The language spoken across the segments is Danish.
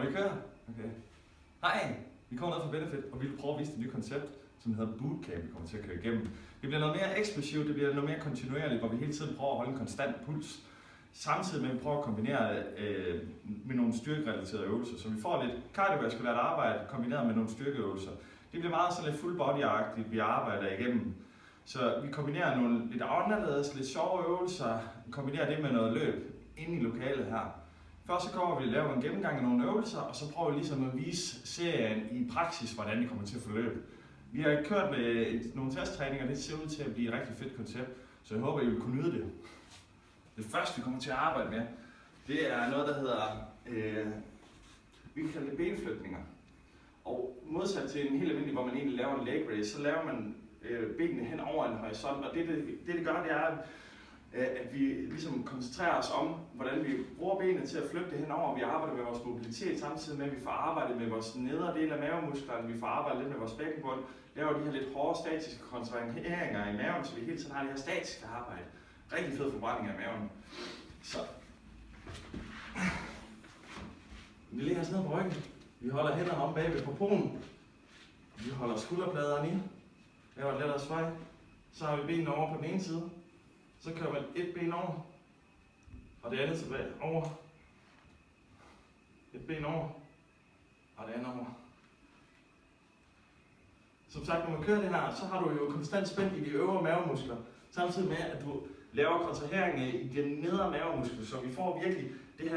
vi køre? Okay. Hej, vi kommer ned fra Benefit, og vi vil prøve at vise et nyt koncept, som hedder Bootcamp, vi kommer til at køre igennem. Det bliver noget mere eksplosivt, det bliver noget mere kontinuerligt, hvor vi hele tiden prøver at holde en konstant puls. Samtidig med at vi prøver at kombinere med nogle styrkerelaterede øvelser, så vi får lidt kardiovaskulært arbejde kombineret med nogle styrkeøvelser. Det bliver meget sådan lidt full body-agtigt, vi arbejder igennem. Så vi kombinerer nogle lidt anderledes, lidt sjove øvelser, kombinerer det med noget løb inde i lokalet her. Først så kommer vi og laver en gennemgang af nogle øvelser, og så prøver vi ligesom at vise serien i praksis, hvordan det kommer til at forløbe. Vi har kørt med nogle testtræninger, og det ser ud til at blive et rigtig fedt koncept, så jeg håber, I vil kunne nyde det. Det første, vi kommer til at arbejde med, det er noget, der hedder, vi kan kalde det benflytninger. Og modsat til en helt almindelig, hvor man egentlig laver en leg raise, så laver man benene hen over en horisont, og det gør, det er, at vi ligesom koncentrerer os om, hvordan vi bruger benene til at flytte det henover. Vi arbejder med vores mobilitet samtidig med, at vi får arbejdet med vores nedre del af mavemusklerne, vi får arbejdet lidt med vores bækkenbund, laver de her lidt hårde statiske kontraheringer i maven, så vi hele tiden har det her statiske arbejde. Rigtig fed forbrænding af maven. Så. Vi lægger os ned på ryggen. Vi holder hænderne om bagved på polen. Vi holder skulderpladerne i. Laver et lettere svej. Så har vi benene over på den ene side. Så kører man et ben over. Og det andet tilbage over. Et ben over. Og det andet over. Som sagt, når man kører det her, så har du jo konstant spændt i de øvre mavemuskler. Samtidig med, at du laver kontrahering i den nedre mavemuskel, så vi får virkelig det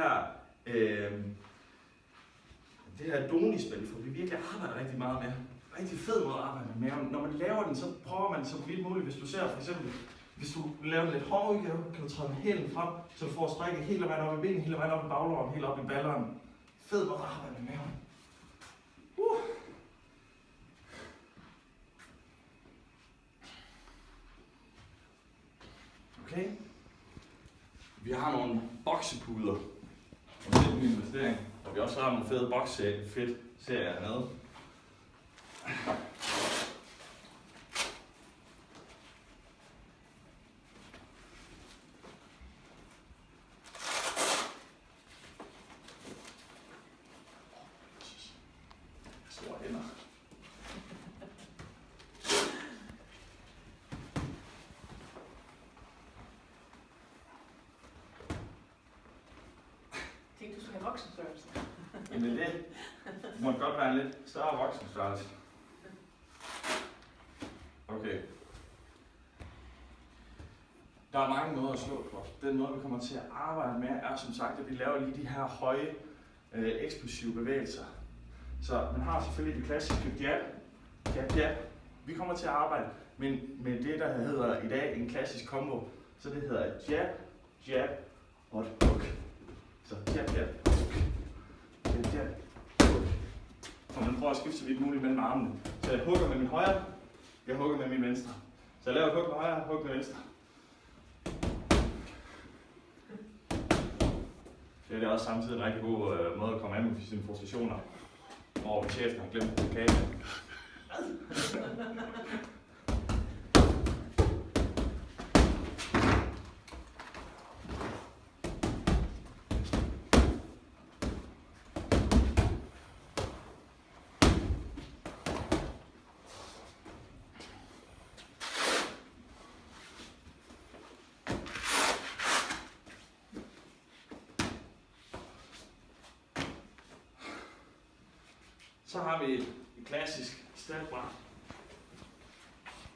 her donispænd, for vi virkelig arbejder rigtig meget med. Rigtig fed måde at arbejde med maven. Når man laver den, så prøver man så vidt muligt, hvis du ser for eksempel, hvis du laver den lidt hård udgave, kan du træde med hælen frem, så du får strækket hele vejen op i benet, hele vejen op i baglåren, helt op i balleren. Fed måde at arbejde med maven. Okay. Vi har nogle boksepuder. Og det er en investering. Og vi også har nogle fede bokserier hernede. Store hænder. Du skal have voksenstørrelse. Jamen det må godt være en lidt større voksenstørrelse. Okay. Der er mange måder at slå på. Den måde, vi kommer til at arbejde med, er som sagt, at vi laver lige de her høje, eksplosive bevægelser. Så man har selvfølgelig det klassiske jab. Vi kommer til at arbejde med det, der hedder i dag en klassisk combo. Så det hedder jab og hook. Så jab, og man prøver at skifte så vidt muligt mellem armene. Så jeg hugger med min højre, jeg hugger med min venstre. Så jeg laver et hug med højre, hug med venstre. Det er også samtidig en rigtig god måde at komme af med sine frustrationer over, hvis chefen har glemt kage. Så har vi et klassisk step bar.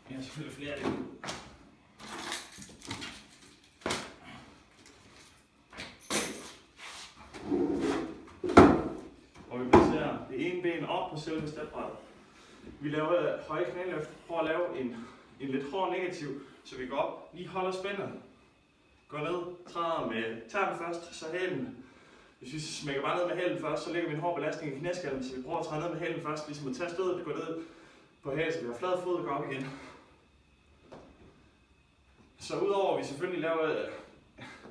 Vi har selvfølgelig flere af dem. Og vi placerer det ene ben op på selve stepbrættet. Vi laver høje knæløft. Prøv at lave en lidt hård negativ, så vi går op, lige holder spændet. Går ned, træder med tæerne først, så hælen. Hvis vi smækker bare ned med hælen først, så lægger vi en hård belastning i knæskallen, så vi prøver at træde ned med hælen først, ligesom at tage stødet, gå ned på hælen, så vi har flad fod og går op igen. Så udover at vi selvfølgelig laver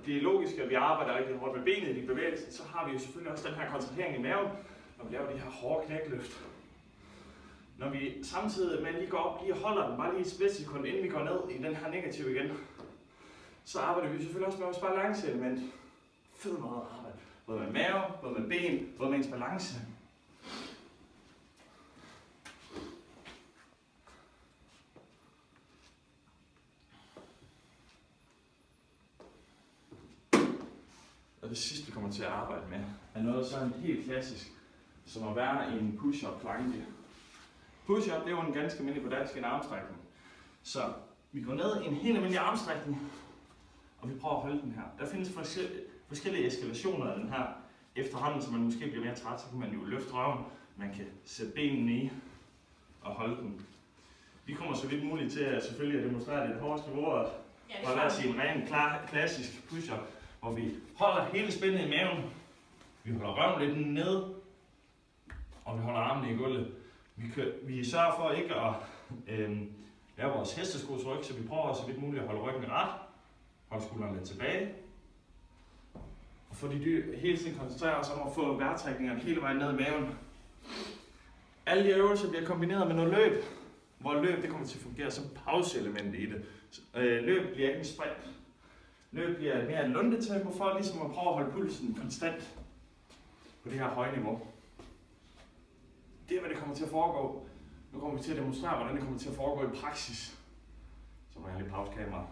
det logiske, at vi arbejder rigtig hårdt med benet i bevægelsen, så har vi jo selvfølgelig også den her kontrahering i maven, når vi laver de her hårde knækløft. Når vi samtidig med lige går op, lige holder den bare lige et splitsekund, inden vi går ned i den her negativ igen, så arbejder vi selvfølgelig også med vores balanceelement. Fed måde at arbejde. både med mave, både med ben, både med ens balance. Og det sidste, vi kommer til at arbejde med, er noget sådan helt klassisk, som at være i en push-up planke. Push-up, det er jo en ganske almindelig på dansk en armstrækning. Så vi går ned i en helt almindelig armstrækning, og vi prøver at holde den her. Der findes forskellige eskalationer af den her. Efterhånden, så man måske bliver mere træt, så kan man jo løfte røven. Man kan sætte benene i og holde den. Vi kommer så vidt muligt til at selvfølgelig at demonstrere det hårdeste niveau, og lad os sige en ren klassisk push-up, hvor vi holder hele spændet i maven. Vi holder røven lidt ned, og vi holder armene i gulvet. Vi sørger for ikke at lave vores hesteskosryg, så vi prøver så vidt muligt at holde ryggen ret. Holde skuldrene lidt tilbage. Og fordi hele tiden koncentrerer os om at få vejrtrækningerne hele vejen ned i maven. Alle de øvelser bliver kombineret med noget løb, hvor løb det kommer til at fungere som pauseelement i det. Løb bliver ikke en sprint. Løb bliver mere lundetempo for ligesom at prøve at holde pulsen konstant på det her høje niveau. Det er, hvad det kommer til at foregå. Nu kommer vi til at demonstrere, hvordan det kommer til at foregå i praksis. Så må jeg lige pause kameraet.